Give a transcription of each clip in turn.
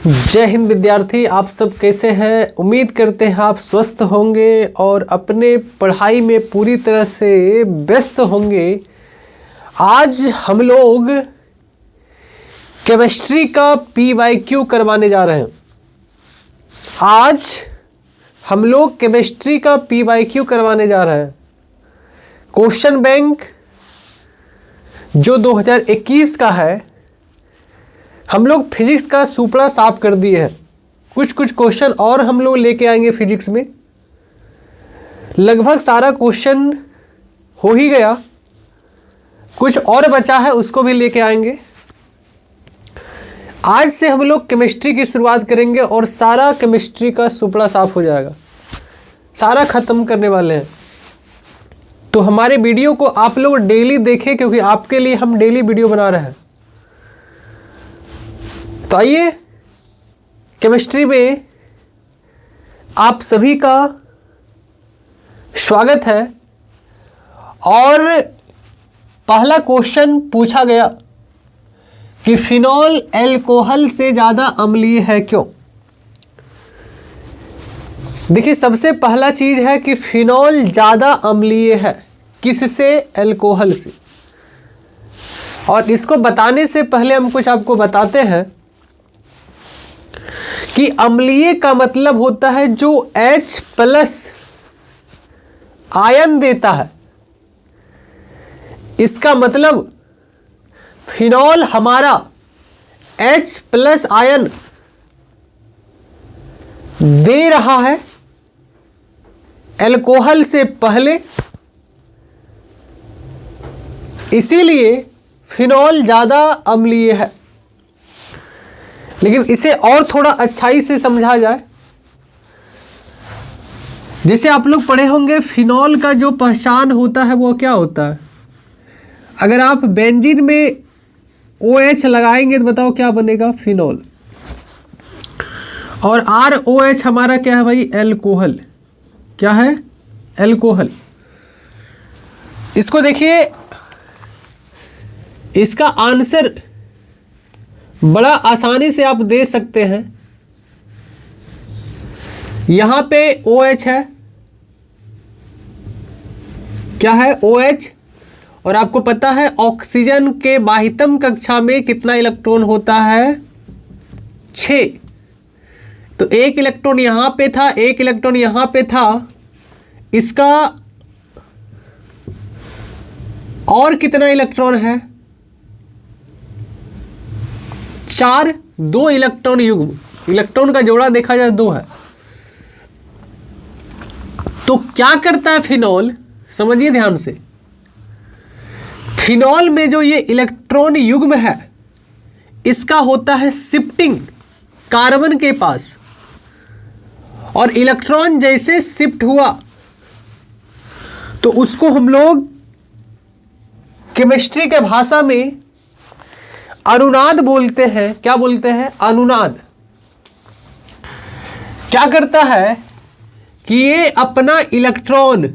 जय हिंद विद्यार्थी, आप सब कैसे हैं। उम्मीद करते हैं आप स्वस्थ होंगे और अपने पढ़ाई में पूरी तरह से व्यस्त होंगे। आज हम लोग केमिस्ट्री का PYQ करवाने जा रहे हैं। आज हम लोग केमिस्ट्री का PYQ करवाने जा रहे हैं। क्वेश्चन बैंक जो 2021 का है, हम लोग फिजिक्स का सुपड़ा साफ कर दिए हैं। कुछ क्वेश्चन और हम लोग लेके आएंगे फिजिक्स में। लगभग सारा क्वेश्चन हो ही गया, कुछ और बचा है, उसको भी लेके आएंगे। आज से हम लोग केमिस्ट्री की शुरुआत करेंगे और सारा केमिस्ट्री का सुपड़ा साफ हो जाएगा, सारा खत्म करने वाले हैं। तो हमारे वीडियो को आप लोग डेली देखें, क्योंकि आपके लिए हम डेली वीडियो बना रहे हैं। तो आइए, केमिस्ट्री में आप सभी का स्वागत है। और पहला क्वेश्चन पूछा गया कि फिनॉल अल्कोहल से ज़्यादा अम्लीय है क्यों। देखिए, सबसे पहला चीज़ है कि फिनॉल ज़्यादा अम्लीय है किससे? अल्कोहल से। और इसको बताने से पहले हम कुछ आपको बताते हैं कि अम्लीय का मतलब होता है जो H+ आयन देता है। इसका मतलब फिनॉल हमारा H+ आयन दे रहा है अल्कोहल से पहले, इसीलिए फिनॉल ज़्यादा अम्लीय है। लेकिन इसे और थोड़ा अच्छाई से समझा जाए, जैसे आप लोग पढ़े होंगे, फिनॉल का जो पहचान होता है वो क्या होता है। अगर आप बेंजीन में OH लगाएंगे तो बताओ क्या बनेगा? फिनॉल। और ROH हमारा क्या है भाई? अल्कोहल। क्या है? अल्कोहल। इसको देखिए, इसका आंसर बड़ा आसानी से आप दे सकते हैं। यहां पे OH है, क्या है? OH। और आपको पता है ऑक्सीजन के बाह्यतम कक्षा में कितना इलेक्ट्रॉन होता है? 6। तो एक इलेक्ट्रॉन यहां पे था, एक इलेक्ट्रॉन यहां पे था। इसका और कितना इलेक्ट्रॉन है? 4। 2 इलेक्ट्रॉन युग्म। इलेक्ट्रॉन का जोड़ा देखा जाए 2 है। तो क्या करता है फिनॉल? समझिए ध्यान से। फिनॉल में जो ये इलेक्ट्रॉन युग्म है, इसका होता है शिफ्टिंग कार्बन के पास। और इलेक्ट्रॉन जैसे शिफ्ट हुआ तो उसको हम लोग केमिस्ट्री के भाषा में अनुनाद बोलते हैं। क्या बोलते हैं? अनुनाद। क्या करता है कि ये अपना इलेक्ट्रॉन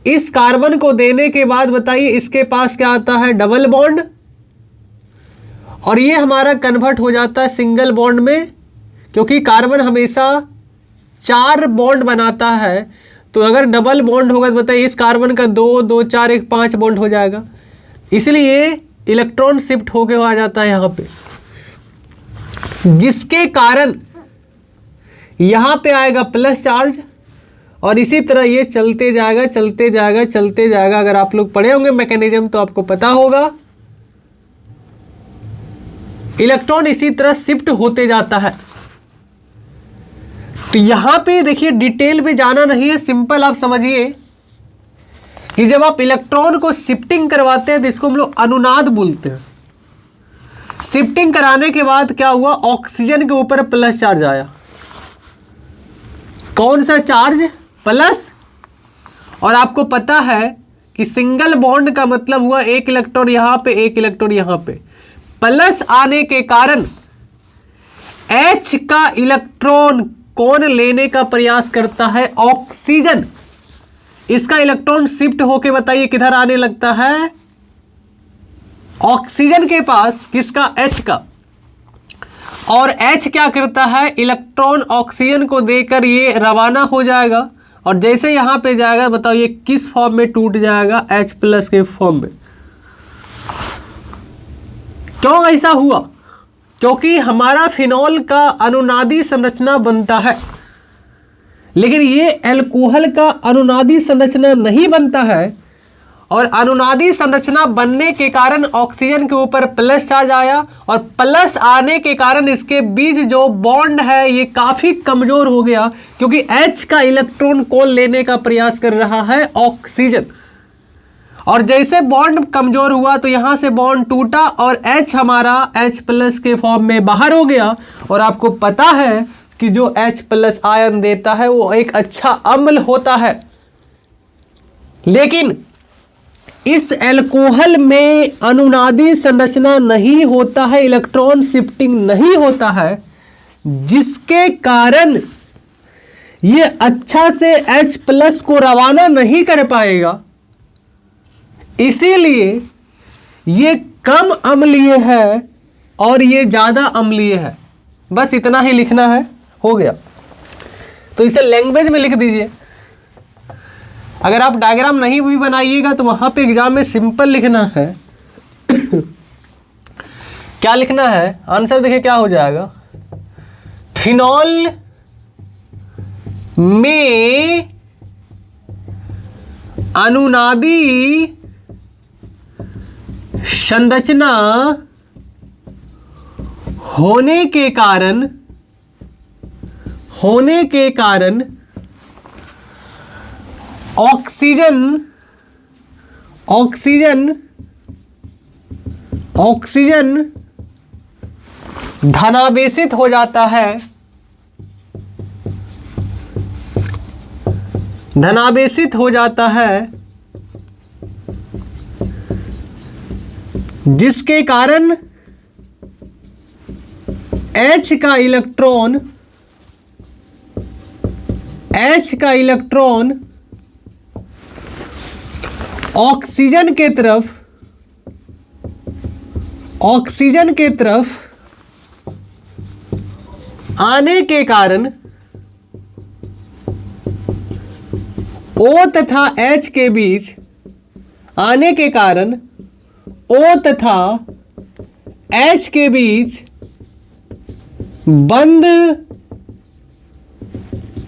इस कार्बन को देने के बाद, बताइए इसके पास क्या आता है? Double bond. और ये हमारा कन्वर्ट हो जाता है सिंगल बॉन्ड में, क्योंकि कार्बन हमेशा 4 बॉन्ड बनाता है। तो अगर डबल बॉन्ड होगा तो बताइए इस कार्बन का 2, 2, 4, 1, 5 बॉन्ड हो जाएगा। इसलिए इलेक्ट्रॉन शिफ्ट होके आ जाता है यहां पे, जिसके कारण यहां पे आएगा प्लस चार्ज। और इसी तरह ये चलते जाएगा, चलते जाएगा, चलते जाएगा। अगर आप लोग पढ़े होंगे मैकेनिज्म तो आपको पता होगा, इलेक्ट्रॉन इसी तरह शिफ्ट होते जाता है। तो यहां पे देखिए, डिटेल में जाना नहीं है, सिंपल आप समझिए कि जब आप इलेक्ट्रॉन को शिफ्टिंग करवाते हैं तो इसको हम लोग अनुनाद बोलते हैं। शिफ्टिंग कराने के बाद क्या हुआ? ऑक्सीजन के ऊपर प्लस चार्ज आया। कौन सा चार्ज? प्लस। और आपको पता है कि सिंगल बॉन्ड का मतलब हुआ एक इलेक्ट्रॉन यहां पे, एक इलेक्ट्रॉन यहां पे। प्लस आने के कारण H का इलेक्ट्रॉन कौन लेने का प्रयास करता है? ऑक्सीजन। इसका इलेक्ट्रॉन शिफ्ट होके बताइए किधर आने लगता है? ऑक्सीजन के पास। किसका? H का। और H क्या करता है, इलेक्ट्रॉन ऑक्सीजन को देकर ये रवाना हो जाएगा और जैसे यहाँ पे जाएगा बताओ ये किस फॉर्म में टूट जाएगा, H+ के फॉर्म में। क्यों ऐसा हुआ? क्योंकि हमारा फिनॉल का अनुनादी संरचना बनता है, लेकिन ये अल्कोहल का अनुनादी संरचना नहीं बनता है और अनुनादी संरचना बनने के कारण ऑक्सीजन के ऊपर प्लस चार्ज आया और प्लस आने के कारण इसके बीच जो बॉन्ड है ये काफी कमजोर हो गया, क्योंकि H का इलेक्ट्रॉन कौन लेने का प्रयास कर रहा है, ऑक्सीजन। और जैसे बॉन्ड कमजोर हुआ तो यहां से बॉन्ड टूटा और H हमारा H+ के फॉर्म में बाहर हो गया। और आपको पता है कि जो H+ आयन देता है वो एक अच्छा अम्ल होता है, लेकिन इस अल्कोहल में अनुनादी संरचना नहीं होता है, इलेक्ट्रॉन शिफ्टिंग नहीं होता है, जिसके कारण ये अच्छा से H+ को रवाना नहीं कर पाएगा। इसीलिए ये कम अम्लीय है और ये ज्यादा अम्लीय है। बस इतना ही लिखना है, हो गया। तो इसे लैंग्वेज में लिख दीजिए। अगर आप डायग्राम नहीं भी बनाइएगा तो वहां पे एग्जाम में सिंपल लिखना है। क्या लिखना है, आंसर देखिए क्या हो जाएगा। फिनॉल में अनुनादी संरचना होने के कारण ऑक्सीजन धनावेशित हो जाता है, जिसके कारण H का इलेक्ट्रॉन ऑक्सीजन के तरफ आने के कारण O तथा H के बीच बंध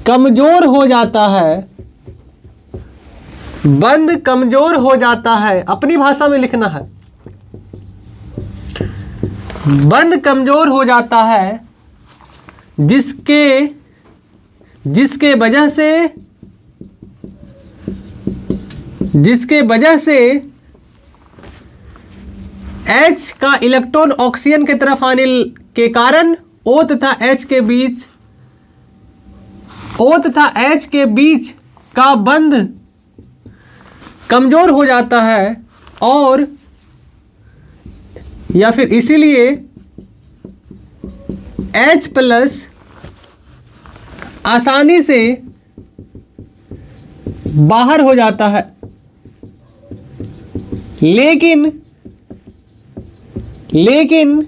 कमजोर हो जाता है। अपनी भाषा में लिखना है, बंध कमजोर हो जाता है, जिसके वजह से H का इलेक्ट्रॉन ऑक्सीजन की तरफ आने के कारण O तथा H के बीच का बंध कमजोर हो जाता है और या फिर इसीलिए H+ आसानी से बाहर हो जाता है। लेकिन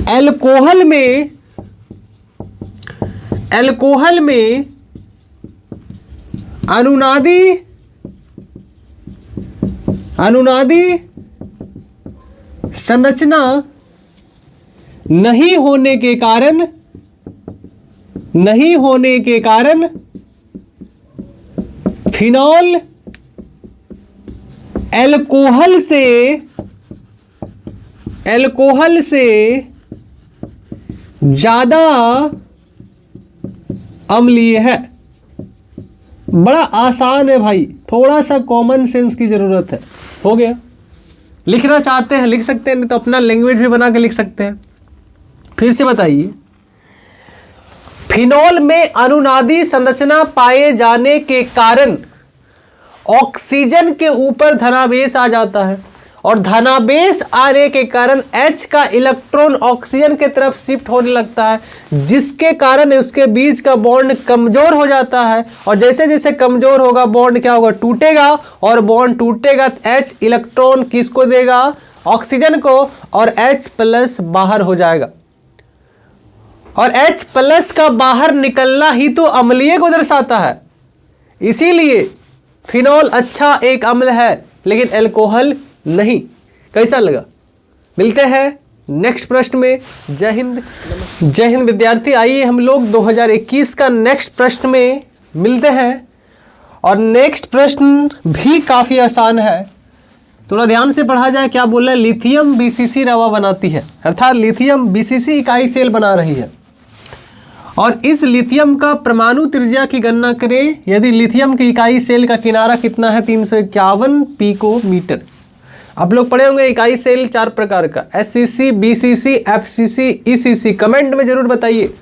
अल्कोहल में अनुनादी संरचना नहीं होने के कारण फिनॉल अल्कोहल से ज्यादा अम्लीय है। बड़ा आसान है भाई, थोड़ा सा कॉमन सेंस की जरूरत है। हो गया। लिखना चाहते हैं लिख सकते हैं, नहीं तो अपना लैंग्वेज भी बना के लिख सकते हैं। फिर से बताइए, फिनॉल में अनुनादी संरचना पाए जाने के कारण ऑक्सीजन के ऊपर धनावेश आ जाता है और धनावेश आने के कारण H का इलेक्ट्रॉन ऑक्सीजन के तरफ शिफ्ट होने लगता है, जिसके कारण उसके बीच का बॉन्ड कमजोर हो जाता है। और जैसे जैसे कमजोर होगा बॉन्ड क्या होगा, टूटेगा, और बॉन्ड टूटेगा H इलेक्ट्रॉन किसको देगा, ऑक्सीजन को और H+ बाहर हो जाएगा, और H+ का बाहर निकलना ही तो अम्लीय को दर्शाता है। इसीलिए फिनॉल अच्छा एक अम्ल है लेकिन अल्कोहल नहीं। कैसा लगा? मिलते हैं नेक्स्ट प्रश्न में। जय हिंद। जय हिंद विद्यार्थी। आइए हम लोग 2021 का नेक्स्ट प्रश्न में मिलते हैं, और नेक्स्ट प्रश्न भी काफ़ी आसान है। थोड़ा ध्यान से पढ़ा जाए। क्या बोल रहे हैं? लिथियम BCC रवा बनाती है, अर्थात लिथियम BCC इकाई सेल बना रही है, और इस लिथियम का परमाणु त्रिज्या की गणना करें। यदि लिथियम की इकाई सेल का किनारा कितना है? 351 पिकोमीटर। आप लोग पढ़े होंगे इकाई सेल 4 प्रकार का, SCC, BCC, FCC, ECC। Comment में जरूर बताइए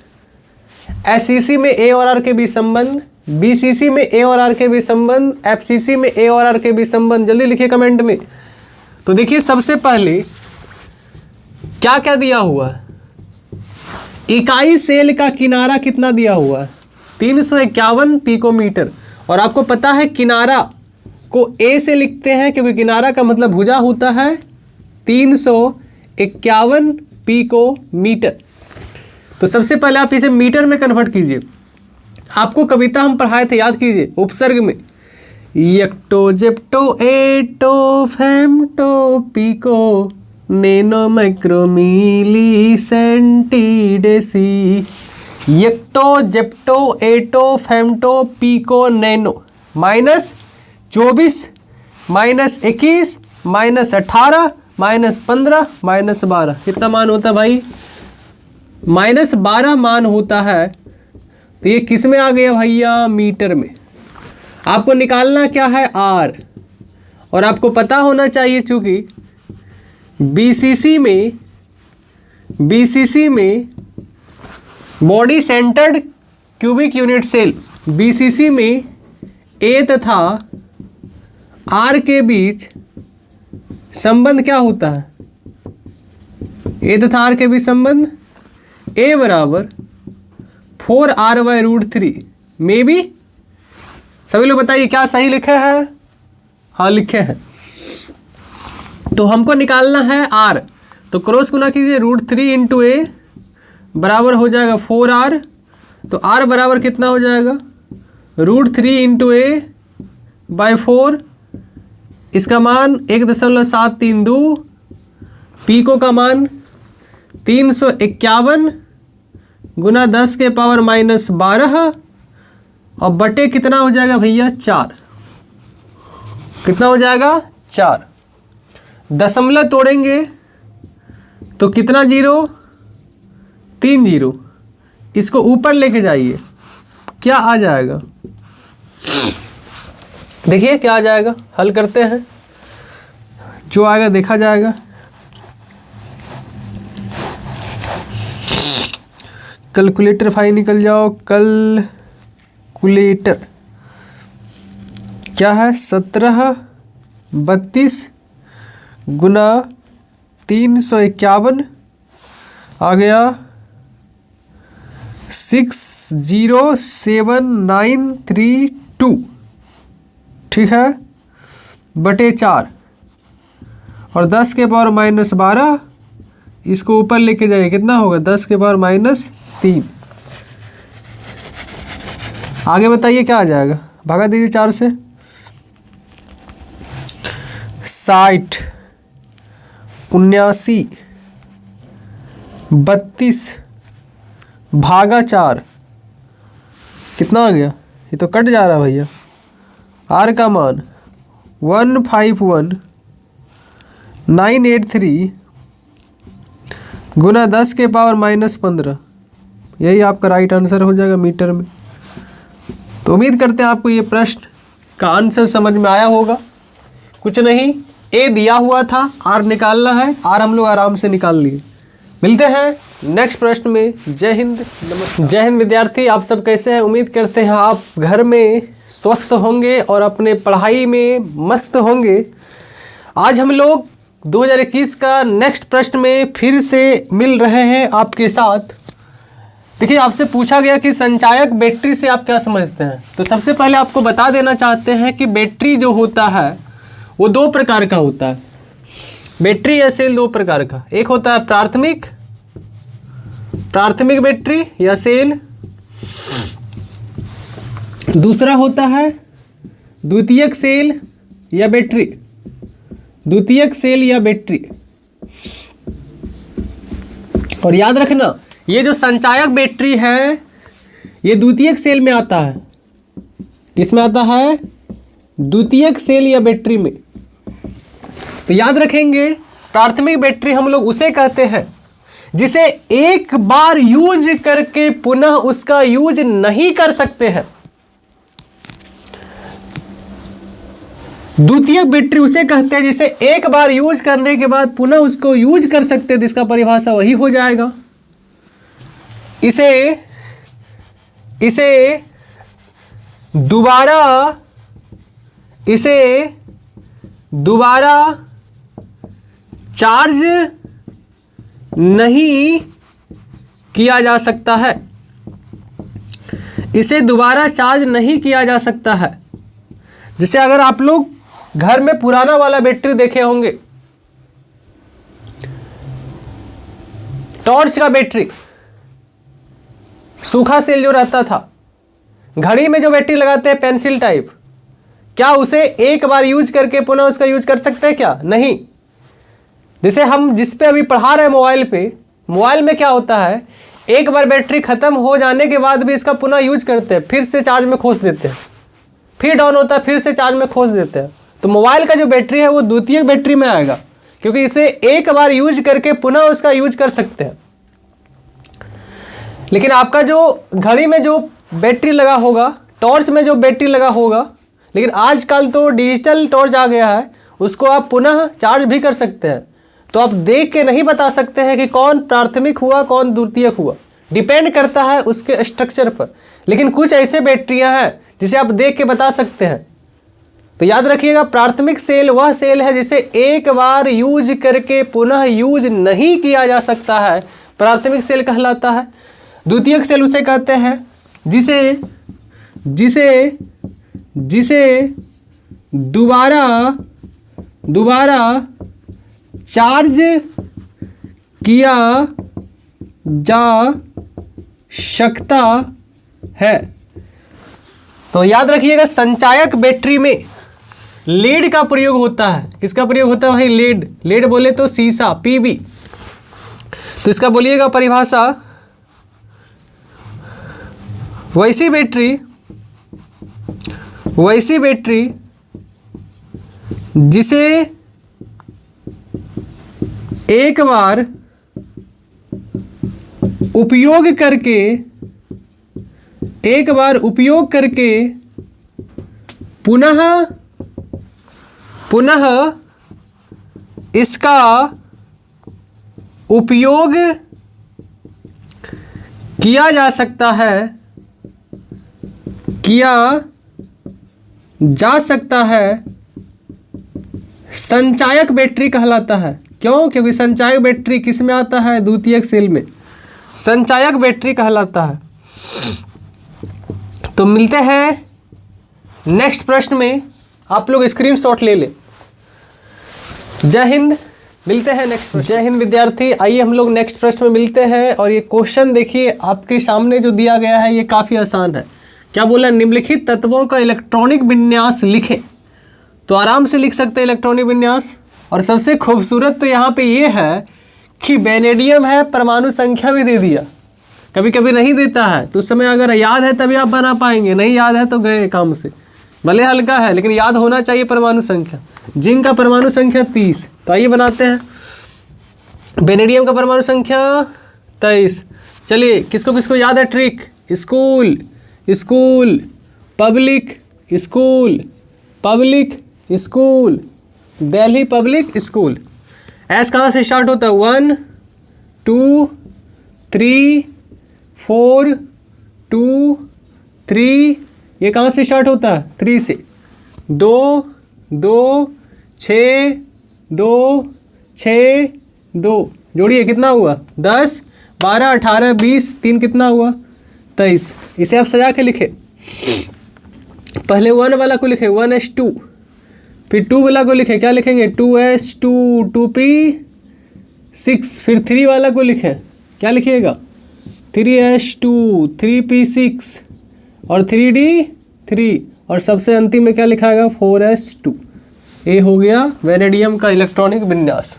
SCC में A और R के बीच संबंध, BCC में A और R के बीच संबंध, FCC में A और R के बीच संबंध। जल्दी लिखिए कमेंट में। तो देखिए सबसे पहले क्या क्या दिया हुआ है? इकाई सेल का किनारा कितना दिया हुआ है? 351 पिकोमीटर। और आपको पता है किनारा को A से लिखते हैं क्योंकि किनारा का मतलब भुजा होता है 351 पिकोमीटर। तो सबसे पहले आप इसे मीटर में कन्वर्ट कीजिए। आपको कविता हम पढ़ाए थे, याद कीजिए, उपसर्ग में यक्टो जेप्टो एटो फेम्टो पिको नैनो माइक्रो मिली सेंटीडेसी। यक्टो जेप्टो एटो फेम्टो पिको नैनो, -24 -21 -18 -15 -12 कितना मान होता है भाई? -12 मान होता है। तो ये किस में आ गया भैया? मीटर में। आपको निकालना क्या है? R। और आपको पता होना चाहिए चूंकि BCC में body centred cubic unit cell, BCC में A तथा R के बीच संबंध क्या होता है? A तथा R के बीच संबंध A बराबर 4R/√3 में भी। सभी लोग बताइए क्या सही लिखे हैं? हाँ लिखे हैं। तो हमको निकालना है R, तो क्रॉस गुना कीजिए, √3 × A बराबर हो जाएगा 4R। तो R बराबर कितना हो जाएगा? √3 × A/4। इसका मान 1.732। पिको का मान 351 गुना 10 के पावर -12, और बटे कितना हो जाएगा भैया? 4। कितना हो जाएगा? 4। दशमलव तोड़ेंगे तो कितना जीरो? 3 जीरो। इसको ऊपर लेके जाइए, क्या आ जाएगा? देखिए क्या आ जाएगा। हल करते हैं, जो आएगा देखा जाएगा। कैलकुलेटर फाइल निकल जाओ। कैलकुलेटर क्या है? 1732 गुना 351 आ गया 60792। ठीक है, बटे 4, और 10 के पावर -12 इसको ऊपर लेके जाइए, कितना होगा? 10 के पावर -3। आगे बताइए क्या आ जाएगा? भागा दीजिए 4 से। 60 79 32 भागा 4 कितना आ गया? ये तो कट जा रहा है भैया। R का मान 151983 गुना 10 के पावर -15। यही आपका राइट आंसर हो जाएगा मीटर में। तो उम्मीद करते हैं आपको ये प्रश्न का आंसर समझ में आया होगा। कुछ नहीं, A दिया हुआ था, R निकालना है। R हम लोग आराम से निकाल लिए। मिलते हैं नेक्स्ट प्रश्न में। जय हिंद। नमस्कार। जय हिंद विद्यार्थी। आप सब कैसे हैं? उम्मीद करते हैं आप घर में स्वस्थ होंगे और अपने पढ़ाई में मस्त होंगे। आज हम लोग 2021 का नेक्स्ट प्रश्न में फिर से मिल रहे हैं आपके साथ। देखिए, आपसे पूछा गया कि संचायक बैटरी से आप क्या समझते हैं। तो सबसे पहले आपको बता देना चाहते हैं कि बैटरी जो होता है वो 2 प्रकार का होता है। बैटरी या सेल दो प्रकार का, एक होता है प्राथमिक बैटरी या सेल, दूसरा होता है द्वितीयक सेल या बैटरी, द्वितीयक सेल या बैटरी। और याद रखना ये जो संचायक बैटरी है ये द्वितीयक सेल में आता है, किसमें आता है? द्वितीयक सेल या बैटरी में। तो याद रखेंगे प्राथमिक बैटरी हम लोग उसे कहते हैं जिसे एक बार यूज करके पुनः उसका यूज नहीं कर सकते हैं। द्वितीयक बैटरी उसे कहते हैं जिसे एक बार यूज करने के बाद पुनः उसको यूज कर सकते हैं, जिसका परिभाषा वही हो जाएगा। इसे दोबारा चार्ज नहीं किया जा सकता है, इसे दोबारा चार्ज नहीं किया जा सकता है। जैसे अगर आप लोग घर में पुराना वाला बैटरी देखे होंगे, टॉर्च का बैटरी, सूखा सेल जो रहता था, घड़ी में जो बैटरी लगाते हैं पेंसिल टाइप, क्या उसे एक बार यूज करके पुनः उसका यूज कर सकते हैं क्या? नहीं। जैसे हम जिस पे अभी पढ़ा रहे हैं मोबाइल में क्या होता है, एक बार बैटरी खत्म हो जाने के बाद भी इसका पुनः यूज करते हैं, फिर से चार्ज में खोस देते हैं, फिर डाउन होता है, फिर से चार्ज में खोस देते हैं। तो मोबाइल का जो बैटरी है वो द्वितीयक बैटरी में आएगा, क्योंकि इसे एक बार यूज करके पुनः उसका यूज कर सकते हैं। लेकिन आपका जो घड़ी में जो बैटरी लगा होगा, टॉर्च में जो बैटरी लगा होगा, लेकिन आजकल तो डिजिटल टॉर्च आ गया है, उसको आप पुनः चार्ज भी कर सकते हैं। तो आप देख के नहीं बता सकते हैं कि कौन प्राथमिक हुआ कौन द्वितीयक हुआ, डिपेंड करता है उसके स्ट्रक्चर पर। लेकिन कुछ ऐसे बैटरियां हैं जिसे आप देख के बता सकते हैं। तो याद रखिएगा प्राथमिक सेल वह सेल है जिसे एक बार यूज करके पुनः यूज नहीं किया जा सकता है, प्राथमिक सेल कहलाता है। द्वितीयक सेल उसे कहते हैं जिसे दोबारा चार्ज किया जा सकता है। तो याद रखिएगा संचायक बैटरी में लेड का प्रयोग होता है। किसका प्रयोग होता है भाई? लेड बोले तो सीसा, पीबी। तो इसका बोलिएगा परिभाषा, वैसी बैटरी जिसे एक बार उपयोग करके पुनः इसका उपयोग किया जा सकता है, संचायक बैटरी कहलाता है। क्यों? क्योंकि संचायक बैटरी किस में आता है? द्वितीयक सेल में संचायक बैटरी कहलाता है। तो मिलते हैं नेक्स्ट प्रश्न में, आप लोग स्क्रीनशॉट ले लें। जय हिंद, मिलते हैं नेक्स्ट प्रश्न। जय हिंद विद्यार्थी, आइए हम लोग नेक्स्ट प्रश्न में मिलते हैं। और ये क्वेश्चन देखिए आपके सामने जो दिया गया है ये काफ़ी आसान है। क्या बोला? निम्नलिखित तत्वों का इलेक्ट्रॉनिक विन्यास लिखें। तो आराम से लिख सकते हैं इलेक्ट्रॉनिक विन्यास। और सबसे खूबसूरत तो यहाँ पे ये है कि वेनेडियम है, परमाणु संख्या भी दे दिया। कभी कभी नहीं देता है तो उस समय अगर याद है तभी आप बना पाएंगे, नहीं याद है तो गए काम से। भले हल्का है लेकिन याद होना चाहिए परमाणु संख्या। जिंक का परमाणु संख्या 30, तो आइए बनाते हैं। वेनेडियम का परमाणु संख्या 23। चलिए किसको किसको याद है trick? School, Delhi public school. S कहाँ से स्टार्ट होता है? 1 2 3 4 2 3। ये कहाँ से स्टार्ट होता है? 3 से। 2 2 6 2 6 2। जोड़िए कितना हुआ? 10 12 18 20। 3 कितना हुआ? 23। इसे आप सजा के लिखे। पहले 1 वाला को लिखे 1s2, फिर 2 वाला को लिखें, क्या लिखेंगे 2s2 2p6, फिर 3 वाला को लिखें, क्या लिखिएगा 3s2 3p6 और 3d3 और सबसे अंतिम में क्या लिखाएगा 4s2। ये हो गया वेनेडियम का इलेक्ट्रॉनिक विन्यास।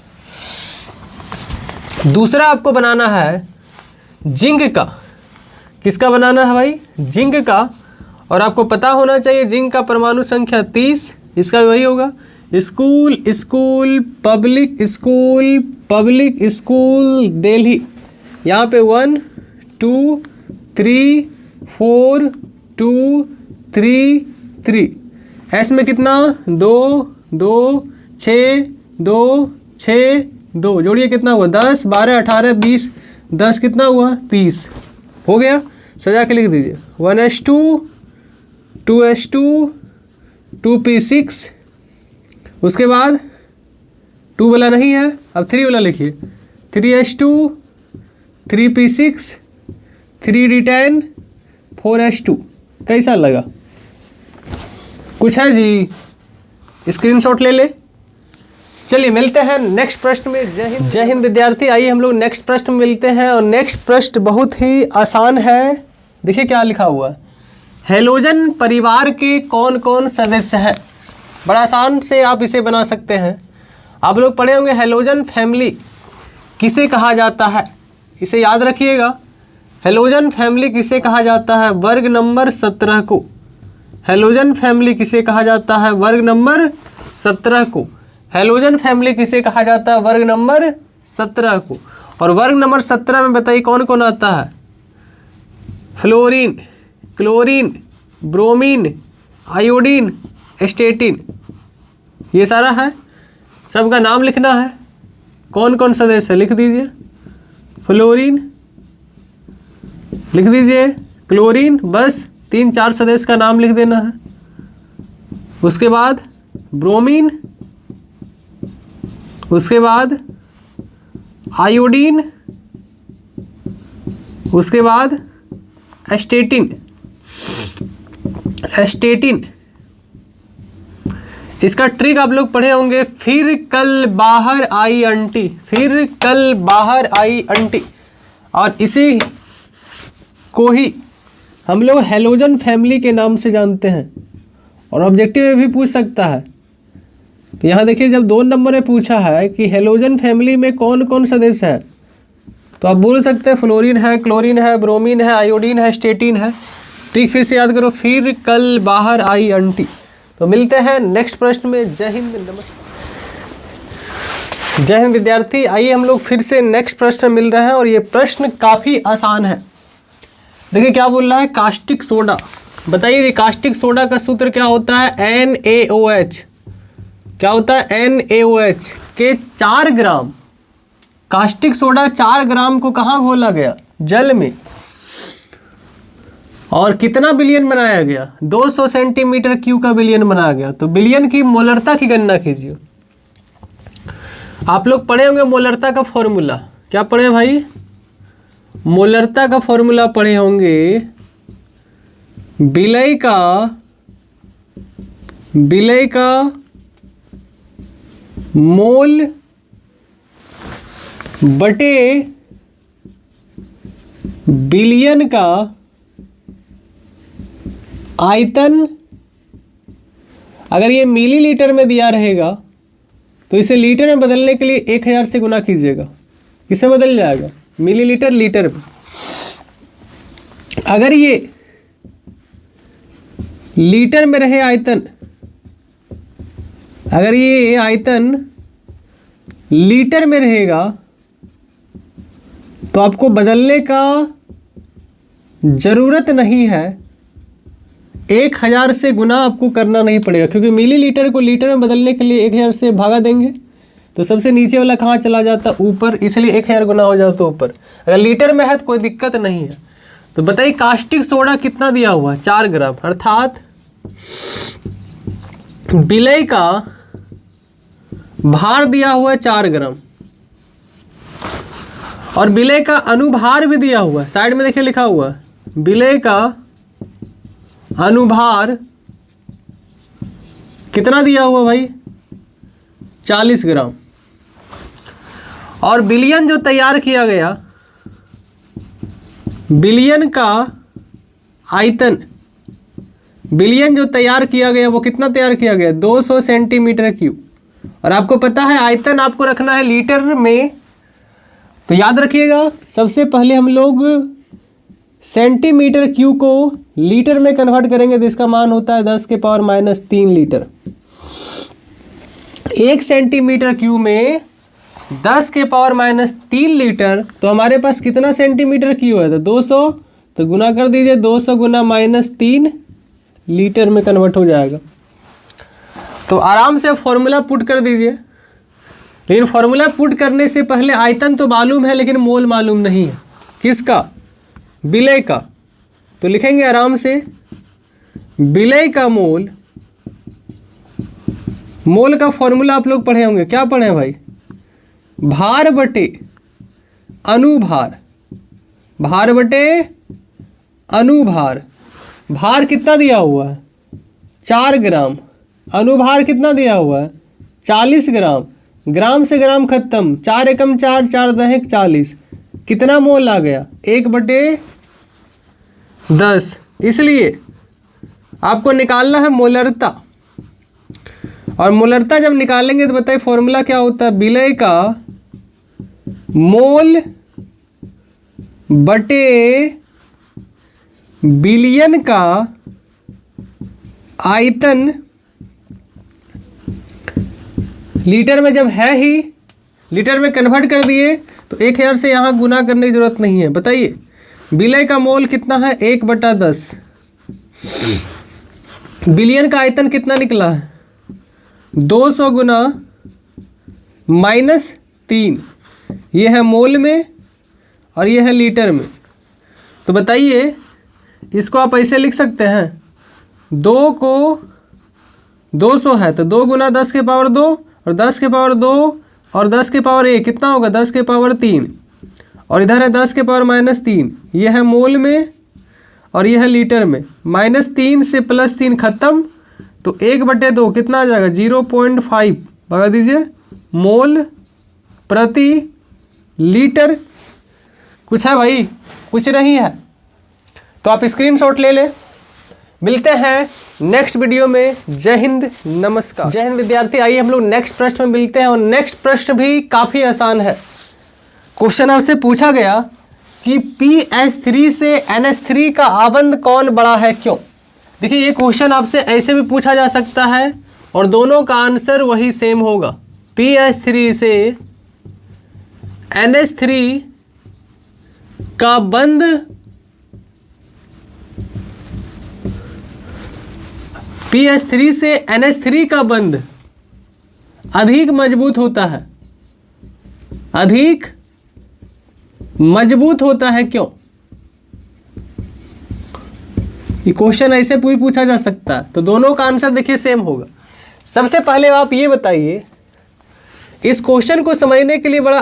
दूसरा आपको बनाना है जिंक का। किसका बनाना है भाई, जिंक का। और आपको पता होना चाहिए जिंक का परमाणु संख्या 30, इसका भी वही होगा। School school public school public school Delhi, यहाँ पे 1 2 3 4 2 3 3। एस में कितना 2 2 6 2 6 2, जोड़िए कितना हुआ 10 12 18 20, 10 कितना हुआ 30। हो गया, सजा के लिख दीजिए 1s2 2s2 2p6, उसके बाद 2 वाला नहीं है, अब 3 वाला लिखिए 3s2 3p6 3d10 4s2। कैसा लगा, कुछ है जी, स्क्रीनशॉट ले ले। चलिए मिलते हैं नेक्स्ट प्रश्न में। जय हिंद विद्यार्थी। आइए हम लोग नेक्स्ट प्रश्न में मिलते हैं और नेक्स्ट प्रश्न बहुत ही आसान है। देखिए क्या लिखा हुआ है, हेलोजन परिवार के कौन कौन सदस्य हैं। बड़ा आसान से आप इसे बना सकते हैं। आप लोग पढ़े होंगे हेलोजन फैमिली किसे कहा जाता है, इसे याद रखिएगा। हेलोजन फैमिली किसे कहा जाता है, वर्ग नंबर 17 को। हेलोजन फैमिली किसे कहा जाता है, वर्ग नंबर 17 को। हेलोजन फैमिली किसे कहा जाता है, वर्ग नंबर 17 को। और वर्ग नंबर 17 में बताइए कौन कौन आता है, फ्लोरीन, क्लोरीन, ब्रोमीन, आयोडीन, एस्टेटिन, ये सारा है। सबका नाम लिखना है, कौन कौन सदस्य लिख दीजिए। फ्लोरीन लिख दीजिए, क्लोरीन, बस 3-4 सदस्य का नाम लिख देना है। उसके बाद ब्रोमीन, उसके बाद आयोडीन, उसके बाद एस्टेटिन। एस्टेटिन इसका ट्रिक आप लोग पढ़े होंगे, फिर कल बाहर आई अंटी, फिर कल बाहर आई अंटी। और इसी को ही हम लोग हेलोजन फैमिली के नाम से जानते हैं और ऑब्जेक्टिव में भी पूछ सकता है। तो यहाँ देखिए जब 2 नंबर में पूछा है कि हेलोजन फैमिली में कौन कौन सदस्य है, तो आप बोल सकते हैं फ्लोरीन है, क्लोरीन है, ब्रोमीन है, आयोडीन है, स्टेटिन है। ठीक, फिर से याद करो, फिर कल बाहर आई अंटी। तो मिलते हैं नेक्स्ट प्रश्न में। जय हिंद, नमस्कार। जय हिंद विद्यार्थी। आइए हम लोग फिर से नेक्स्ट प्रश्न में मिल रहे हैं और ये प्रश्न काफ़ी आसान है। देखिए क्या बोल रहा है, कास्टिक सोडा। बताइए कास्टिक सोडा का सूत्र क्या होता है, NaOH। क्या होता है, NaOH के 4 ग्राम कास्टिक सोडा 4 ग्राम को कहाँ घोला गया, जल में। और कितना बिलियन बनाया गया, 200 सेंटीमीटर क्यूब का बिलियन बनाया गया। तो बिलियन की मोलरता की गणना कीजिए। आप लोग पढ़े होंगे मोलरता का फॉर्मूला, क्या पढ़े भाई, मोलरता का फॉर्मूला पढ़े होंगे। विलय का मोल बटे बिलियन का आयतन। अगर ये मिलीलीटर में दिया रहेगा तो इसे लीटर में बदलने के लिए 1000 से गुना कीजिएगा। किससे बदल जाएगा, मिलीलीटर लीटर में। अगर ये लीटर में रहे आयतन, अगर ये आयतन लीटर में रहेगा तो आपको बदलने का जरूरत नहीं है, 1000 से गुना आपको करना नहीं पड़ेगा, क्योंकि मिलीलीटर को लीटर में बदलने के लिए 1000 से भागा देंगे तो सबसे नीचे वाला कहाँ चला जाता, ऊपर, इसलिए 1000 गुना हो जाता ऊपर। अगर लीटर में है तो कोई दिक्कत नहीं है। तो बताइए कास्टिक सोडा कितना दिया हुआ, 4 ग्राम, अर्थात विलय का भार दिया हुआ है 4 ग्राम और विलय का अनुभार भी दिया हुआ है। साइड में देखिए लिखा हुआ है, विलय का अनुभार कितना दिया हुआ भाई, 40 ग्राम। और विलयन जो तैयार किया गया, विलयन का आयतन, विलयन जो तैयार किया गया वो कितना तैयार किया गया? 200 सेंटीमीटर क्यूब। और आपको पता है आयतन आपको रखना है लीटर में, तो याद रखिएगा सबसे पहले हम लोग सेंटीमीटर क्यूब को लीटर में कन्वर्ट करेंगे, तो इसका मान होता है 10⁻³ लीटर। 1 सेंटीमीटर क्यूब में 10⁻³ लीटर, तो हमारे पास कितना सेंटीमीटर क्यूब है? तो 200, तो गुना कर दीजिए, 200 गुना -3 लीटर में कन्वर्ट हो जाएगा। तो आराम से फॉर्मूला पुट कर दीजिए। लेकिन फॉर्मूला पुट करने से पहले आयतन तो मालूम है लेकिन मोल मालूम नहीं है। किसका? विलय का। तो लिखेंगे आराम से, विलय का मोल, मोल का फॉर्मूला आप लोग पढ़े होंगे, क्या पढ़े हैं भाई? भार बटे अनुभार, भार बटे अनुभार। भार कितना दिया हुआ है? 4 ग्राम। अनुभार कितना दिया हुआ है? 40 ग्राम। ग्राम से ग्राम खत्म, 4 एकम 4, 4 दहेक 40। कितना मोल आ गया? 1/10। इसलिए आपको निकालना है मोलरता। और मोलरता जब निकालेंगे तो बताइए फॉर्मूला क्या होता है? विलय का मोल बटे विलयन का आयतन, लीटर में जब है ही, लीटर में कन्वर्ट कर दिए तो 1000 से यहाँ गुना करने की जरूरत नहीं है। बताइए विलय का मोल कितना है? 1/10। विलयन का आयतन कितना निकला है? 200 गुना -3। ये है मोल में और ये है लीटर में। तो बताइए इसको आप ऐसे लिख सकते हैं, 2 को 200 है तो 2 गुना 10⁻2 और 10⁻2 और 10⁻1 कितना होगा? 10⁻3। और इधर है 10⁻−3। ये है मोल में और ये है लीटर में। -3 से +3 खत्म, तो 1/2 कितना आ जाएगा? 0.5 लगा दीजिए मोल प्रति लीटर। कुछ है भाई? कुछ नहीं है। तो आप स्क्रीनशॉट ले लें। मिलते हैं नेक्स्ट वीडियो में। जय हिंद, नमस्कार। जय हिंद विद्यार्थी। आइए हम लोग नेक्स्ट प्रश्न में मिलते हैं। और नेक्स्ट प्रश्न भी काफ़ी आसान है। क्वेश्चन आपसे पूछा गया कि PH3 से NH3 का आबंध कौन बड़ा है, क्यों? देखिए ये क्वेश्चन आपसे ऐसे भी पूछा जा सकता है और दोनों का आंसर वही सेम होगा। PH3 से NH3 का बंध PH3 से NH3 का बंध अधिक मजबूत होता है, अधिक मजबूत होता है, क्यों? ये क्वेश्चन ऐसे भी पूछा जा सकता है। तो दोनों का आंसर देखिए सेम होगा। सबसे पहले आप ये बताइए, इस क्वेश्चन को समझने के लिए बड़ा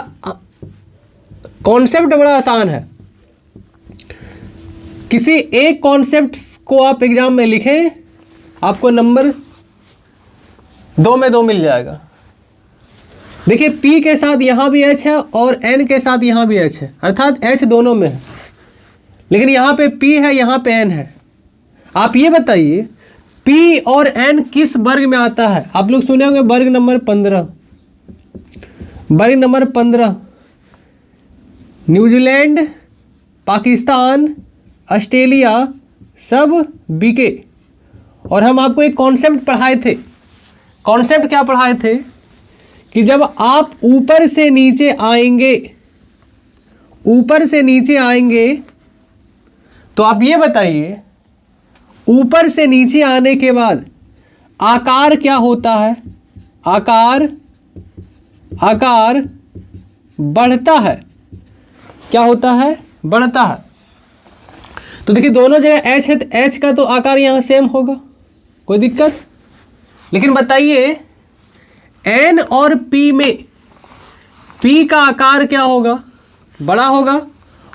कॉन्सेप्ट बड़ा आसान है। किसी एक कॉन्सेप्ट को आप एग्जाम में लिखें, आपको नंबर 2 में 2 मिल जाएगा। देखिए P के साथ यहाँ भी H है और N के साथ यहाँ भी H है, अर्थात H दोनों में है, लेकिन यहाँ पे P है, यहाँ पे N है। आप ये बताइए P और N किस वर्ग में आता है? आप लोग सुने होंगे वर्ग नंबर 15। वर्ग नंबर 15 न्यूजीलैंड, पाकिस्तान, ऑस्ट्रेलिया सब बीके। और हम आपको एक कॉन्सेप्ट पढ़ाए थे। कॉन्सेप्ट क्या पढ़ाए थे? कि जब आप ऊपर से नीचे आएंगे, ऊपर से नीचे आएंगे, तो आप ये बताइए ऊपर से नीचे आने के बाद आकार क्या होता है? आकार बढ़ता है। क्या होता है? बढ़ता है। तो देखिए दोनों जगह H है तो H का तो आकार यहाँ सेम होगा, कोई दिक्कत? लेकिन बताइए N और P में P का आकार क्या होगा? बड़ा होगा।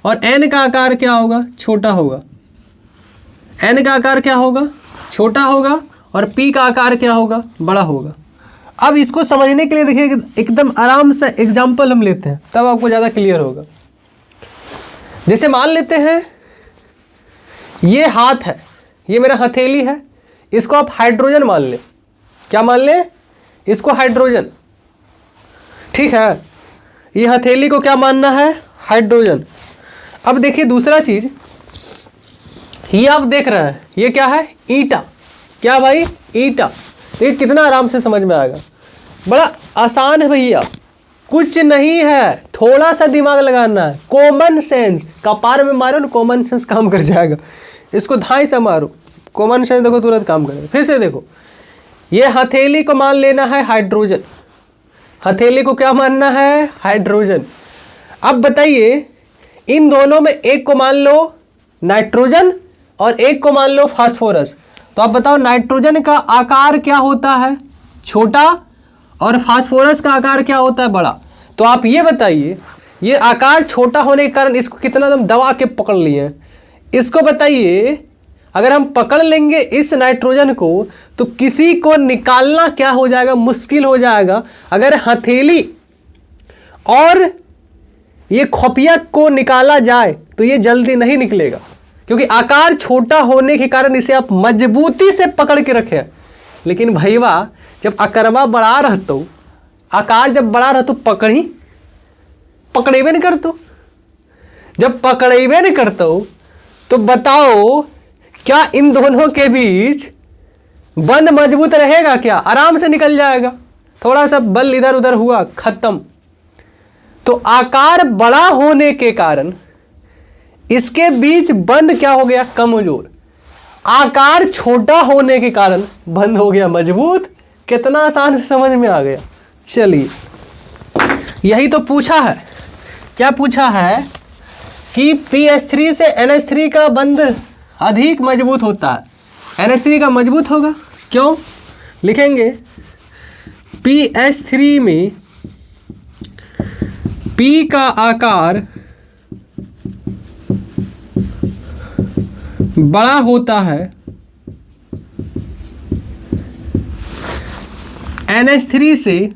और N का आकार क्या होगा? छोटा होगा। N का आकार क्या होगा? छोटा होगा। और P का आकार क्या होगा? बड़ा होगा। अब इसको समझने के लिए देखिए एकदम आराम से एग्जाम्पल हम लेते हैं, तब आपको ज़्यादा क्लियर होगा। जैसे मान लेते हैं ये हाथ है, ये मेरा हथेली है, इसको आप हाइड्रोजन मान लें। क्या मान लें? इसको हाइड्रोजन। ठीक है, ये हथेली को क्या मानना है? हाइड्रोजन। अब देखिए दूसरा चीज, ये आप देख रहे हैं ये क्या है? ईंटा। क्या भाई? ईंटा। ये कितना आराम से समझ में आएगा, बड़ा आसान है भैया, कुछ नहीं है, थोड़ा सा दिमाग लगाना है, कॉमन सेंस। कपार में मारो ना, कॉमन सेंस काम कर जाएगा। इसको धाई से मारो, कॉमन सेंस देखो तुरंत काम करेगा। फिर से देखो, ये हथेली को मान लेना है हाइड्रोजन। हथेली को क्या मानना है? हाइड्रोजन। अब बताइए इन दोनों में एक को मान लो नाइट्रोजन और एक को मान लो फास्फोरस। तो आप बताओ नाइट्रोजन का आकार क्या होता है? छोटा, और फास्फोरस का आकार क्या होता है? बड़ा। तो आप ये बताइए, ये आकार छोटा होने के कारण इसको कितना हम दबा के पकड़ लिए हैं। इसको बताइए, अगर हम पकड़ लेंगे इस नाइट्रोजन को तो किसी को निकालना क्या हो जाएगा? मुश्किल हो जाएगा। अगर हथेली और ये खोपिया को निकाला जाए तो ये जल्दी नहीं निकलेगा, क्योंकि आकार छोटा होने के कारण इसे आप मजबूती से पकड़ के रखे। लेकिन भैया जब अकरवा बड़ा रहतो, आकार जब बड़ा रहतो, पकड़ेबे नहीं करतो। जब पकड़ेबे नहीं करतो तो बताओ क्या इन दोनों के बीच बंद मजबूत रहेगा? क्या आराम से निकल जाएगा? थोड़ा सा बल इधर उधर हुआ, खत्म। तो आकार बड़ा होने के कारण इसके बीच बंद क्या हो गया? कमजोर। आकार छोटा होने के कारण बंद हो गया मजबूत। कितना आसान से समझ में आ गया। चलिए, यही तो पूछा है। क्या पूछा है? कि PH3 से NH3 का बंध अधिक मजबूत होता है। NH3 का मजबूत होगा, क्यों? लिखेंगे PH3 में P का आकार बड़ा होता है, NH3 से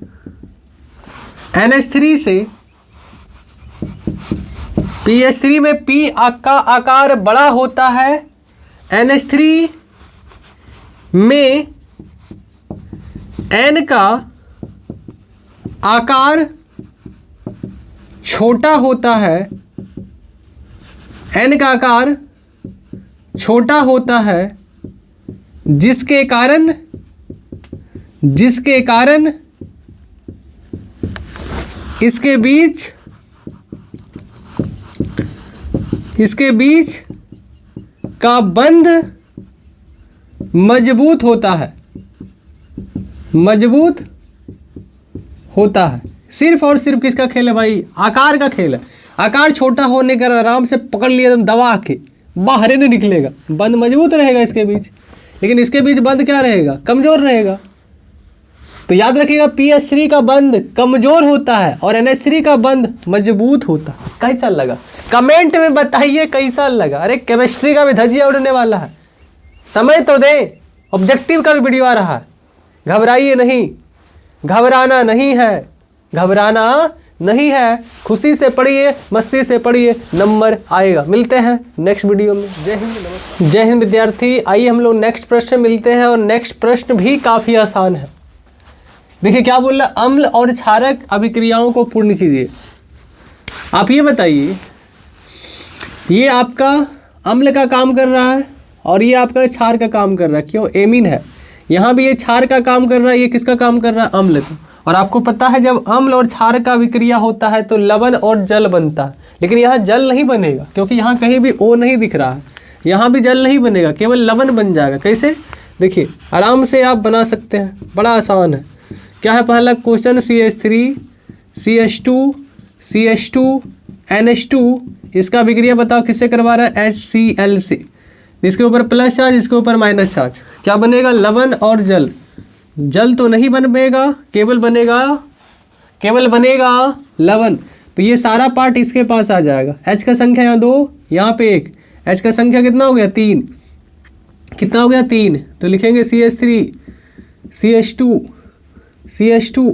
PH3 में P का आकार बड़ा होता है, NH3 में N का आकार छोटा होता है, N का आकार छोटा होता है, जिसके कारण इसके बीच का बंध मजबूत होता है। सिर्फ और सिर्फ किसका खेल है भाई? आकार का खेल है। आकार छोटा होने का आराम से पकड़ लिया एकदम दबा के, बाहर नहीं निकलेगा, बंद मजबूत रहेगा इसके बीच। लेकिन इसके बीच बंद क्या रहेगा? कमजोर रहेगा। तो याद रखिएगा PH3 का बंद कमजोर होता है और NH3 का बंद मजबूत होता है। कैसा लगा? कमेंट में बताइए कैसा लगा। अरे केमिस्ट्री का भी धजिया उड़ने वाला है, समय तो दे। ऑब्जेक्टिव का भी वीडियो आ रहा है, घबराइए नहीं, घबराना नहीं है। खुशी से पढ़िए, मस्ती से पढ़िए, नंबर आएगा। मिलते हैं नेक्स्ट वीडियो में। जय हिंद, नमस्कार। जय हिंद विद्यार्थी। आइए हम लोग नेक्स्ट प्रश्न मिलते हैं, और नेक्स्ट प्रश्न भी काफ़ी आसान है। देखिए क्या बोल रहा है? अम्ल और क्षारक अभिक्रियाओं को पूर्ण कीजिए। आप ये बताइए, ये आपका अम्ल का काम कर रहा है और ये आपका क्षार का काम कर रहा है। क्यों? एमीन है। यहाँ भी ये क्षार का काम कर रहा है, ये किसका काम कर रहा है? अम्ल का। और आपको पता है जब अम्ल और क्षार का विक्रिया होता है तो लवण और जल बनता है। लेकिन यहाँ जल नहीं बनेगा, क्योंकि यहाँ कहीं भी O नहीं दिख रहा है। यहाँ भी जल नहीं बनेगा, केवल लवण बन जाएगा। कैसे? देखिए आराम से आप बना सकते हैं, बड़ा आसान है। क्या है पहला क्वेश्चन? CH3 CH2 NH2, इसका विक्रिया बताओ किससे करवा रहा है? HCl से। इसके ऊपर प्लस चार्ज, इसके ऊपर माइनस चार्ज। क्या बनेगा? लवण और जल। जल तो नहीं बनेगा, केवल बनेगा लवण। तो ये सारा पार्ट इसके पास आ जाएगा। H का संख्या यहाँ 2, यहाँ पे 1। H का संख्या कितना हो गया? 3। कितना हो गया? 3। तो लिखेंगे CH3 CH2 CH2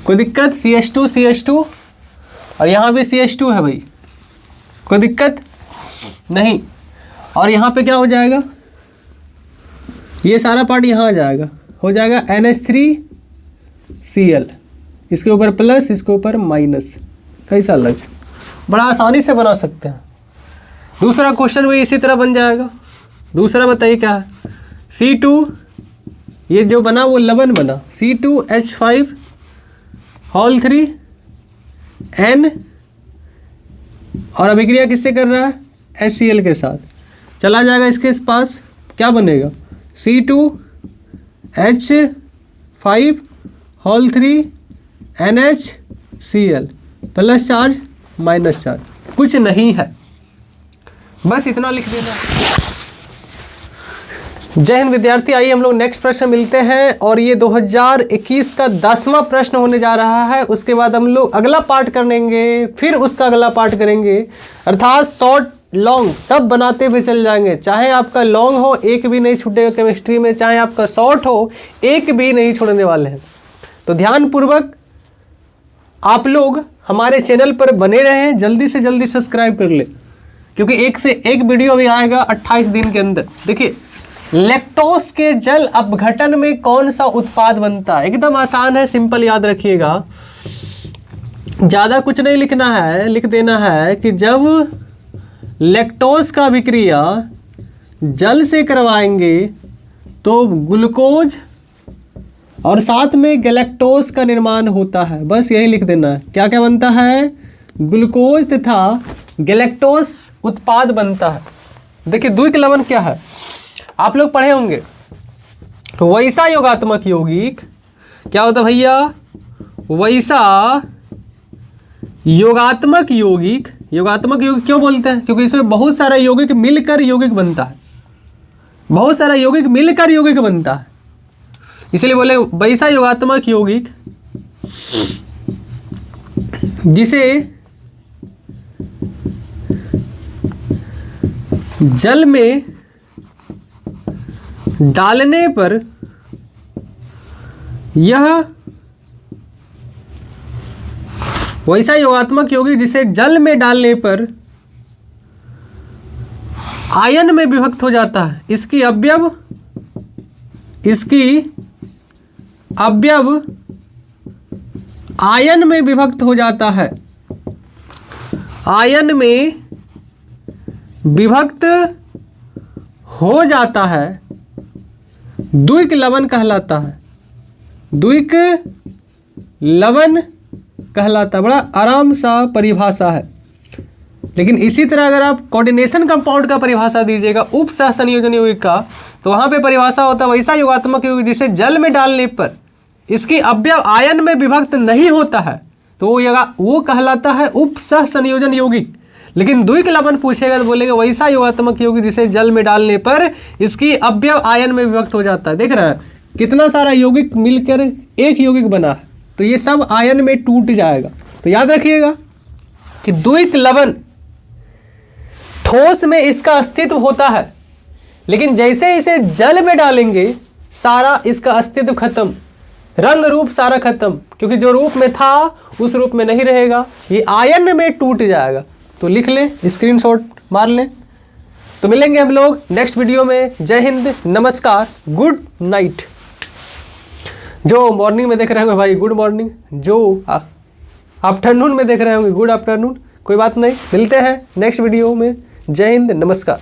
कोई दिक्कत? CH2 और यहाँ पे CH2 है भाई, कोई दिक्कत नहीं। और यहाँ पे क्या हो जाएगा, ये सारा पार्ट यहाँ आ जाएगा, हो जाएगा NH3Cl, इसके ऊपर प्लस, इसके ऊपर माइनस। कैसा लग, बड़ा आसानी से बना सकते हैं। दूसरा क्वेश्चन भी इसी तरह बन जाएगा। दूसरा बताइए क्या है, C2, ये जो बना वो लवण बना, C2H5 और अभिक्रिया किससे कर रहा है, HCl के साथ। चला जाएगा इसके पास, क्या बनेगा, C2H5 plus charge minus charge, कुछ नहीं है, बस इतना लिख देना। जय हिंद विद्यार्थी, आइए हम लोग नेक्स्ट प्रश्न मिलते हैं। और ये 2021 का 10वां प्रश्न होने जा रहा है। उसके बाद हम लोग अगला पार्ट करेंगे, फिर उसका अगला पार्ट करेंगे, अर्थात शॉर्ट लॉन्ग सब बनाते हुए चल जाएंगे। चाहे आपका लॉन्ग हो, एक भी नहीं छूटेगा केमिस्ट्री में, चाहे आपका शॉर्ट हो, एक भी नहीं छोड़ने वाले हैं। तो ध्यानपूर्वक आप लोग हमारे चैनल पर बने रहें, जल्दी से जल्दी सब्सक्राइब कर ले, क्योंकि एक से एक वीडियो अभी आएगा 28 दिन के अंदर। देखिए, लैक्टोज के जल अपघटन में कौन सा उत्पाद बनता है, एकदम आसान है, सिंपल याद रखिएगा, ज़्यादा कुछ नहीं लिखना है, लिख देना है कि जब लैक्टोज का अभिक्रिया जल से करवाएंगे तो ग्लूकोज और साथ में गैलेक्टोज का निर्माण होता है। बस यही लिख देना है, क्या क्या बनता है, ग्लूकोज तथा गैलेक्टोज उत्पाद बनता है। देखिए, द्विक लवण क्या है, आप लोग पढ़े होंगे, वैसा योगात्मक यौगिक क्या होता है भैया, वैसा योगात्मक यौगिक। योगात्मक यौगिक क्यों बोलते हैं, क्योंकि इसमें बहुत सारा यौगिक मिलकर यौगिक बनता है, बहुत सारा यौगिक मिलकर यौगिक बनता है, इसलिए बोले वैसा योगात्मक यौगिक जिसे जल में डालने पर यह वैसा योगात्मक यौगिक जिसे जल में डालने पर आयन में विभक्त हो जाता है। इसकी अवयव आयन में विभक्त हो जाता है, आयन में विभक्त हो जाता है, द्विक लवण कहलाता है, द्विक लवण कहलाता है। बड़ा आराम सा परिभाषा है, लेकिन इसी तरह अगर आप कोऑर्डिनेशन कंपाउंड का परिभाषा दीजिएगा उप सह संयोजन यौगिक का, तो वहां पे परिभाषा होता है वैसा योगात्मक यौगिक जिसे जल में डालने पर इसकी अवयव आयन में विभक्त नहीं होता है, तो वो कहलाता है उप सह संयोजन यौगिक। लेकिन द्विक लवण पूछेगा तो बोलेगा वैसा योगात्मक यौगिक जिसे जल में डालने पर इसकी अवयव आयन में विभक्त हो जाता है। देख रहे हैं कितना सारा यौगिक मिलकर एक यौगिक बना है, तो ये सब आयन में टूट जाएगा। तो याद रखिएगा कि द्विक लवण ठोस में इसका अस्तित्व होता है, लेकिन जैसे इसे जल में डालेंगे सारा इसका अस्तित्व खत्म, रंग रूप सारा खत्म, क्योंकि जो रूप में था उस रूप में नहीं रहेगा, ये आयन में टूट जाएगा। तो लिख लें, स्क्रीनशॉट मार लें। तो मिलेंगे हम लोग नेक्स्ट वीडियो में। जय हिंद, नमस्कार, गुड नाइट। जो मॉर्निंग में देख रहे होंगे भाई गुड मॉर्निंग, जो आफ्टरनून में देख रहे होंगे गुड आफ्टरनून, कोई बात नहीं, मिलते हैं नेक्स्ट वीडियो में। जय हिंद, नमस्कार।